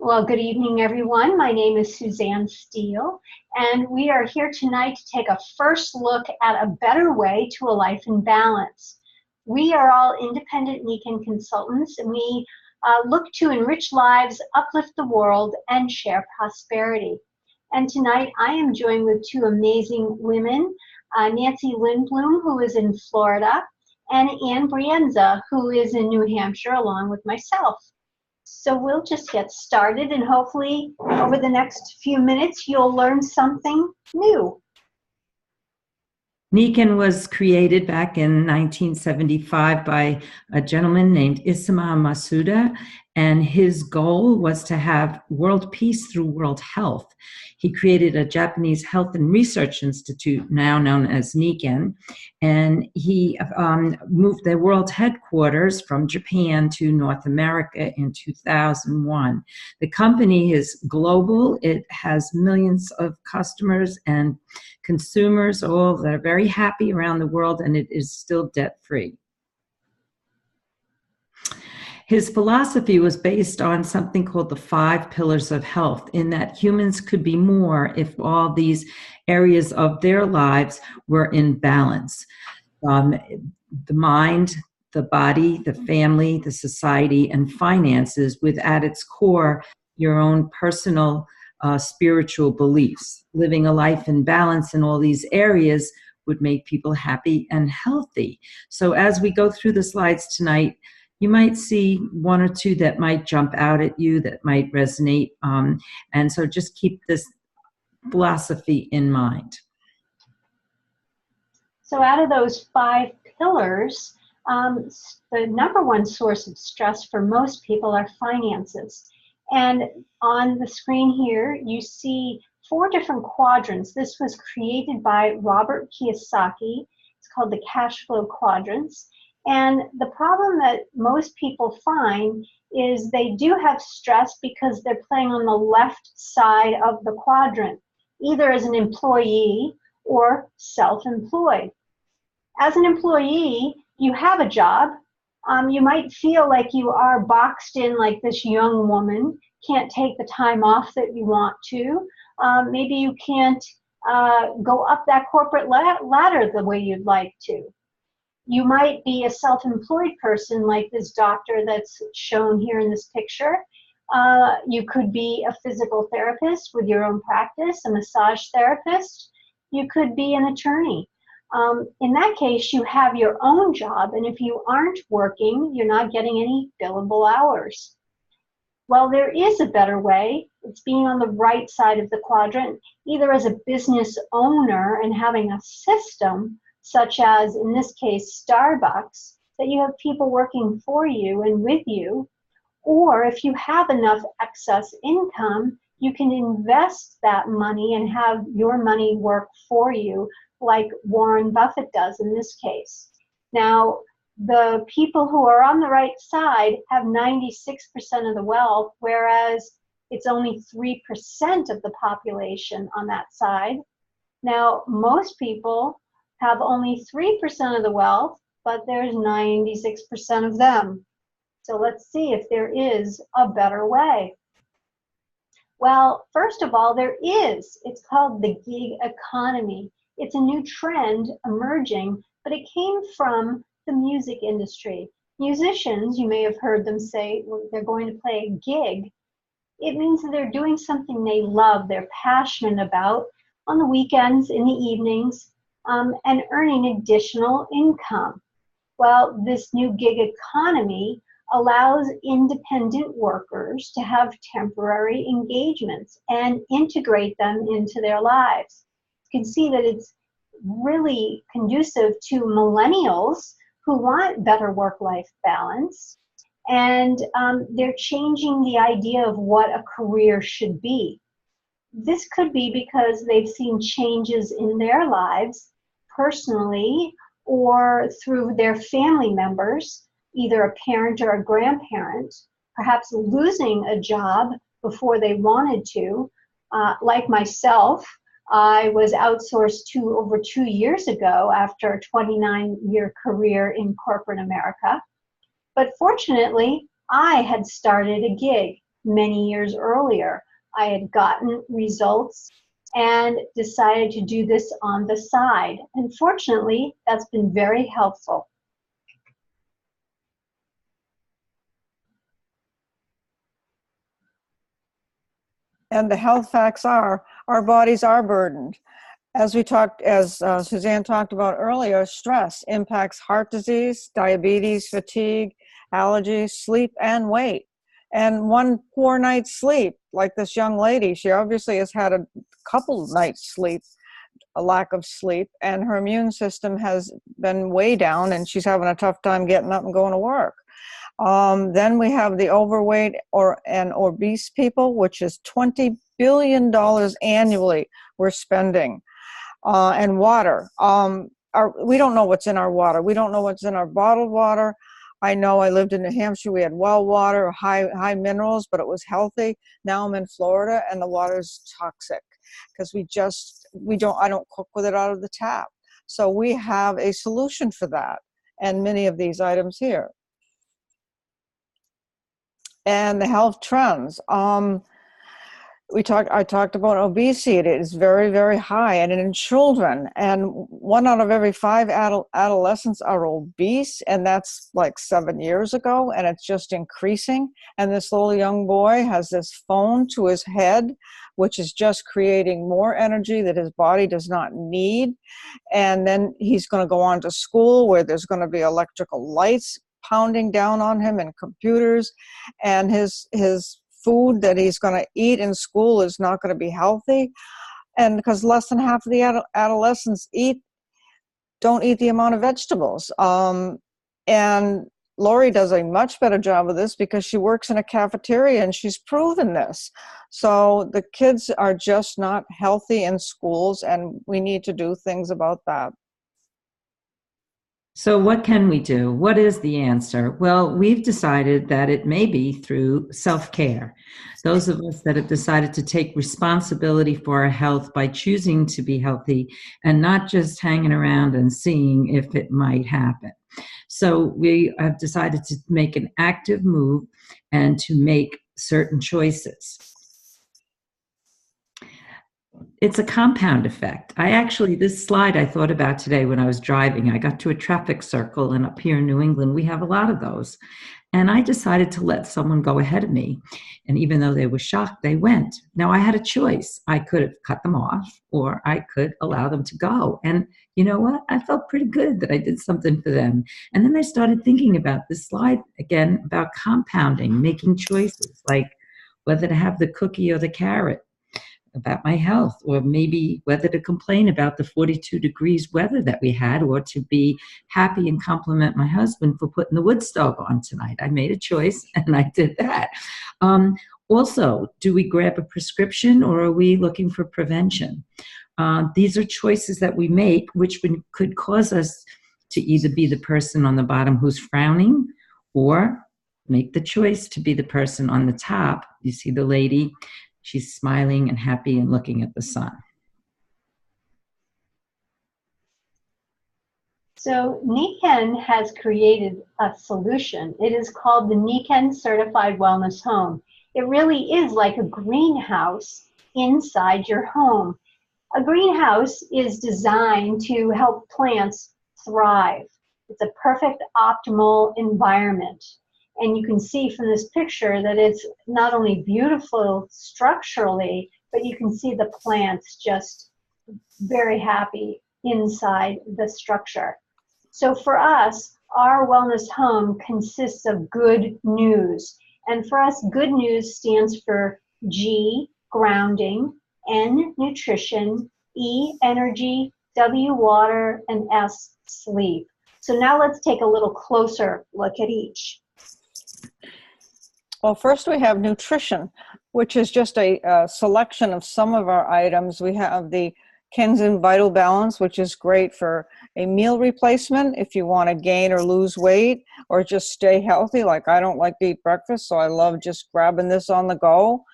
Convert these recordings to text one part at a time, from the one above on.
Well, good evening, everyone. My name is Suzanne Steele, and we are here tonight to take a first look at a better way to a life in balance. We are all independent Nikan consultants, and we look to enrich lives, uplift the world, and share prosperity. And tonight, I am joined with two amazing women, Nancy Lindblom, who is in Florida, and Ann Brienza, who is in New Hampshire, along with myself. So we'll just get started, and hopefully over the next few minutes you'll learn something new. Nikan was created back in 1975 by a gentleman named Isamu Masuda, and his goal was to have world peace through world health. He created a Japanese health and research institute, now known as Nikan, and he moved their world headquarters from Japan to North America in 2001. The company is global. It has millions of customers and consumers, all that are very happy around the world, and it is still debt-free. His philosophy was based on something called the 5 pillars of health, in that humans could be more if all these areas of their lives were in balance. The mind, the body, the family, the society, and finances, with at its core your own personal spiritual beliefs. Living a life in balance in all these areas would make people happy and healthy. So as we go through the slides tonight, you might see one or two that might jump out at you, that might resonate. And so just keep this philosophy in mind. So out of those 5 pillars, the number one source of stress for most people are finances. And on the screen here, you see 4 different quadrants. This was created by Robert Kiyosaki. It's called the cash flow quadrants. And the problem that most people find is they do have stress because they're playing on the left side of the quadrant, either as an employee or self-employed. As an employee, you have a job. You might feel like you are boxed in, like this young woman can't take the time off that you want to. Maybe you can't go up that corporate ladder the way you'd like to. You might be a self-employed person like this doctor that's shown here in this picture. You could be a physical therapist with your own practice, a massage therapist. You could be an attorney. In that case, you have your own job, and if you aren't working, you're not getting any billable hours. Well, there is a better way. It's being on the right side of the quadrant, either as a business owner and having a system, such as, in this case, Starbucks, that you have people working for you and with you, or if you have enough excess income, you can invest that money and have your money work for you, like Warren Buffett does in this case. Now, the people who are on the right side have 96% of the wealth, whereas it's only 3% of the population on that side. Now, most people have only 3% of the wealth, but there's 96% of them. So let's see if there is a better way. Well, first of all, there is. It's called the gig economy. It's a new trend emerging, but it came from the music industry. Musicians, you may have heard them say, well, they're going to play a gig. It means that they're doing something they love, they're passionate about on the weekends, in the evenings, and earning additional income. Well, this new gig economy allows independent workers to have temporary engagements and integrate them into their lives. You can see that it's really conducive to millennials who want better work-life balance, and they're changing the idea of what a career should be. This could be because they've seen changes in their lives personally or through their family members, either a parent or a grandparent, perhaps losing a job before they wanted to. Like myself, I was outsourced over 2 years ago after a 29-year career in corporate America. But fortunately, I had started a gig. many years earlier. I had gotten results and decided to do this on the side. And fortunately, that's been very helpful. And the health facts are, our bodies are burdened. As Suzanne talked about earlier, stress impacts heart disease, diabetes, fatigue, allergies, sleep, and weight. And one poor night's sleep, like this young lady, she obviously has had a couple nights sleep, a lack of sleep, and her immune system has been way down, and she's having a tough time getting up and going to work. Then we have the overweight and obese people, which is $20 billion annually we're spending. And water. We don't know what's in our water. We don't know what's in our bottled water. I know I lived in New Hampshire. We had well water, high minerals, but it was healthy. Now I'm in Florida, and the water is toxic because I don't cook with it out of the tap. So we have a solution for that, and many of these items here. And the health trends. I talked about obesity. It is very, very high, and in children. And 1 out of every 5 adolescents are obese, and that's like 7 years ago, and it's just increasing. And this little young boy has this phone to his head, which is just creating more energy that his body does not need. And then he's going to go on to school where there's going to be electrical lights pounding down on him and computers, and his food that he's going to eat in school is not going to be healthy. And because less than half of the adolescents don't eat the amount of vegetables. And Lori does a much better job of this because she works in a cafeteria, and she's proven this. So the kids are just not healthy in schools, and we need to do things about that. So what can we do? What is the answer? Well, we've decided that it may be through self-care. Those of us that have decided to take responsibility for our health by choosing to be healthy and not just hanging around and seeing if it might happen. So we have decided to make an active move and to make certain choices. It's a compound effect. This slide I thought about today when I was driving. I got to a traffic circle, and up here in New England, we have a lot of those. And I decided to let someone go ahead of me. And even though they were shocked, they went. Now I had a choice. I could have cut them off, or I could allow them to go. And you know what? I felt pretty good that I did something for them. And then I started thinking about this slide again about compounding, making choices like whether to have the cookie or the carrot, about my health, or maybe whether to complain about the 42 degrees weather that we had, or to be happy and compliment my husband for putting the wood stove on tonight. I made a choice, and I did that. Also, do we grab a prescription, or are we looking for prevention? These are choices that we make, which could cause us to either be the person on the bottom who's frowning, or make the choice to be the person on the top. You see the lady, she's smiling and happy and looking at the sun. So Nikken has created a solution. It is called the Nikken Certified Wellness Home. It really is like a greenhouse inside your home. A greenhouse is designed to help plants thrive. It's a perfect optimal environment. And you can see from this picture that it's not only beautiful structurally, but you can see the plants just very happy inside the structure. So for us, our wellness home consists of good news. And for us, good news stands for G, grounding, N, nutrition, E, energy, W, water, and S, sleep. So now let's take a little closer look at each. Well, first we have nutrition, which is just a selection of some of our items. We have the Kenzen Vital Balance, which is great for a meal replacement if you want to gain or lose weight or just stay healthy. Like I don't like to eat breakfast, so I love just grabbing this on the go.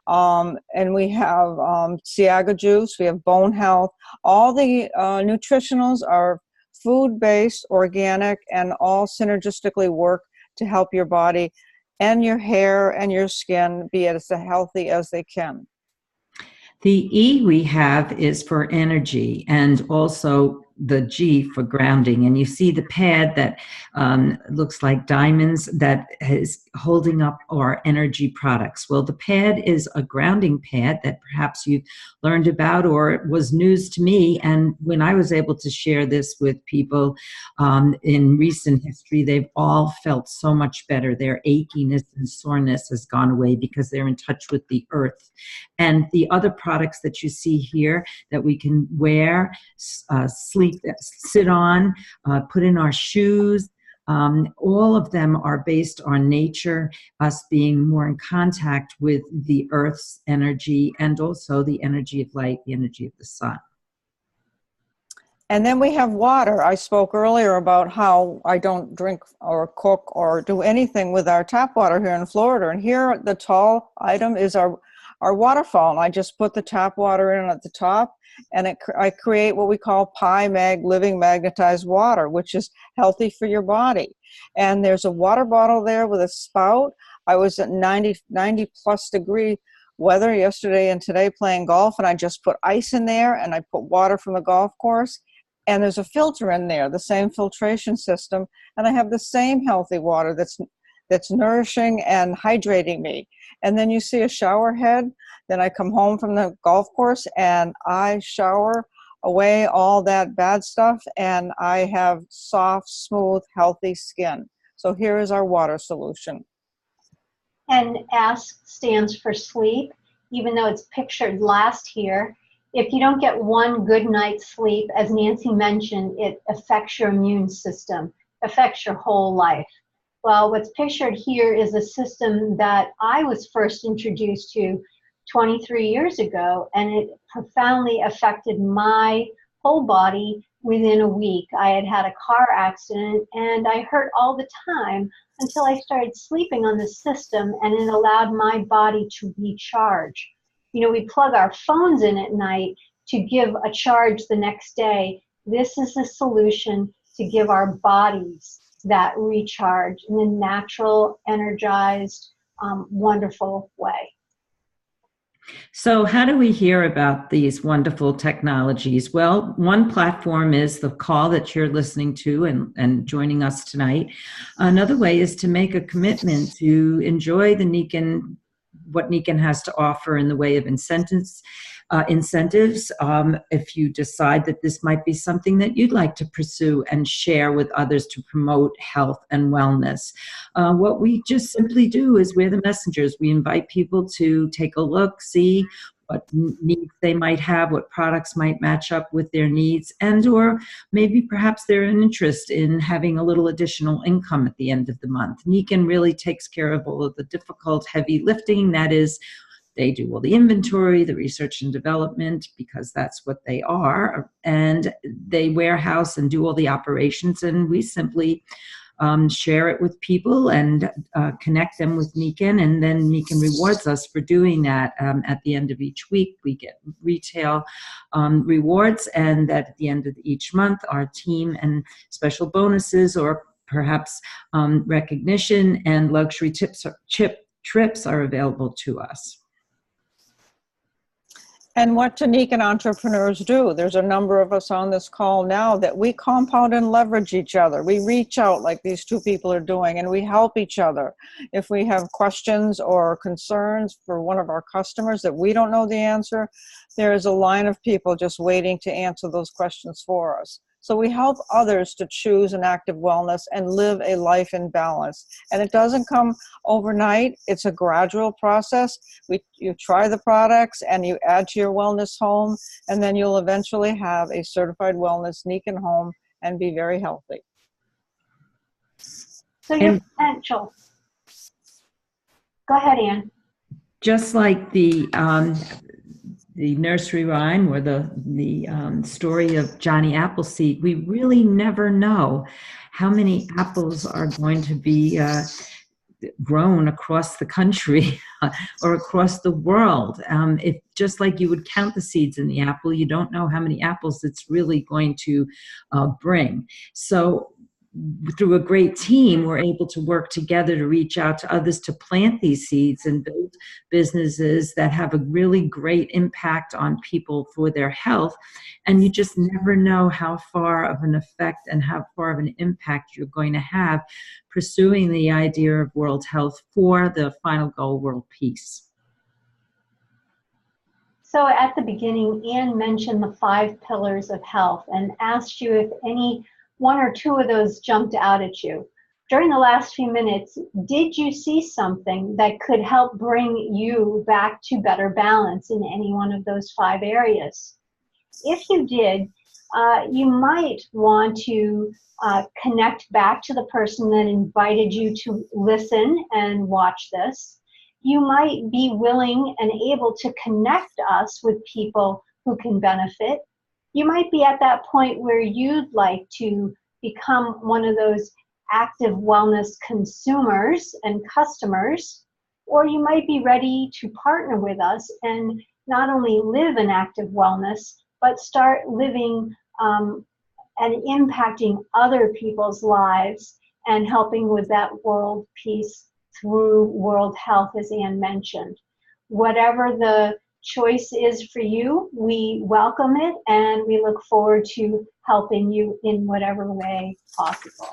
And we have Ciaga Juice, we have Bone Health. All the nutritionals are food-based, organic, and all synergistically work to help your body and your hair and your skin be as healthy as they can. The E we have is for energy, and also the G for grounding. And you see the pad that looks like diamonds that is holding up our energy products. Well, the pad is a grounding pad that perhaps you've learned about, or it was news to me. And when I was able to share this with people in recent history, they've all felt so much better. Their achiness and soreness has gone away because they're in touch with the earth. And the other products that you see here that we can wear, sit on, put in our shoes, all of them are based on nature, us being more in contact with the earth's energy and also the energy of light, the energy of the sun. And then we have water. I spoke earlier about how I don't drink or cook or do anything with our tap water here in Florida. And here the tall item is our waterfall. And I just put the tap water in at the top, and I create what we call living magnetized water, which is healthy for your body. And there's a water bottle there with a spout. I was at 90 plus degree weather yesterday and today playing golf, and I just put ice in there, and I put water from the golf course. And there's a filter in there, the same filtration system, and I have the same healthy water that's nourishing and hydrating me. And then you see a shower head. Then I come home from the golf course and I shower away all that bad stuff, and I have soft, smooth, healthy skin. So here is our water solution. And S stands for sleep, even though it's pictured last here. If you don't get one good night's sleep, as Nancy mentioned, it affects your immune system, affects your whole life. Well, what's pictured here is a system that I was first introduced to 23 years ago, and it profoundly affected my whole body within a week. I had had a car accident, and I hurt all the time until I started sleeping on the system, and it allowed my body to recharge. You know, we plug our phones in at night to give a charge the next day. This is a solution to give our bodies that recharge in a natural, energized, wonderful way. So how do we hear about these wonderful technologies? Well, one platform is the call that you're listening to and joining us tonight. Another way is to make a commitment to enjoy what Nikken has to offer in the way of incentives. If you decide that this might be something that you'd like to pursue and share with others to promote health and wellness. What we just simply do is we're the messengers. We invite people to take a look, see what needs they might have, what products might match up with their needs, and or maybe perhaps they're an interest in having a little additional income at the end of the month. Nikken really takes care of all of the difficult, heavy lifting. That is, they do all the inventory, the research and development, because that's what they are, and they warehouse and do all the operations, and we simply share it with people and connect them with Nikken, and then Nikken rewards us for doing that. At the end of each week, we get retail rewards, and at the end of each month, our team and special bonuses or perhaps recognition and luxury trips are available to us. And what do Nikken entrepreneurs do? There's a number of us on this call now that we compound and leverage each other. We reach out like these two people are doing, and we help each other. If we have questions or concerns for one of our customers that we don't know the answer, there is a line of people just waiting to answer those questions for us. So we help others to choose an active wellness and live a life in balance. And it doesn't come overnight. It's a gradual process. You try the products and you add to your wellness home, and then you'll eventually have a certified wellness Nikken home and be very healthy. So your potential. Go ahead, Ann. Just like the nursery rhyme or the story of Johnny Appleseed, we really never know how many apples are going to be grown across the country or across the world. If just like you would count the seeds in the apple, you don't know how many apples it's really going to bring. So through a great team, we're able to work together to reach out to others to plant these seeds and build businesses that have a really great impact on people for their health. And you just never know how far of an effect and how far of an impact you're going to have pursuing the idea of world health for the final goal, world peace. So at the beginning, Anne mentioned the 5 pillars of health and asked you if any one or two of those jumped out at you. During the last few minutes, did you see something that could help bring you back to better balance in any one of those 5 areas? If you did, you might want to connect back to the person that invited you to listen and watch this. You might be willing and able to connect us with people who can benefit. You might be at that point where you'd like to become one of those active wellness consumers and customers, or you might be ready to partner with us and not only live in active wellness, but start living and impacting other people's lives and helping with that world peace through world health, as Anne mentioned. Whatever the choice is for you, we welcome it and we look forward to helping you in whatever way possible.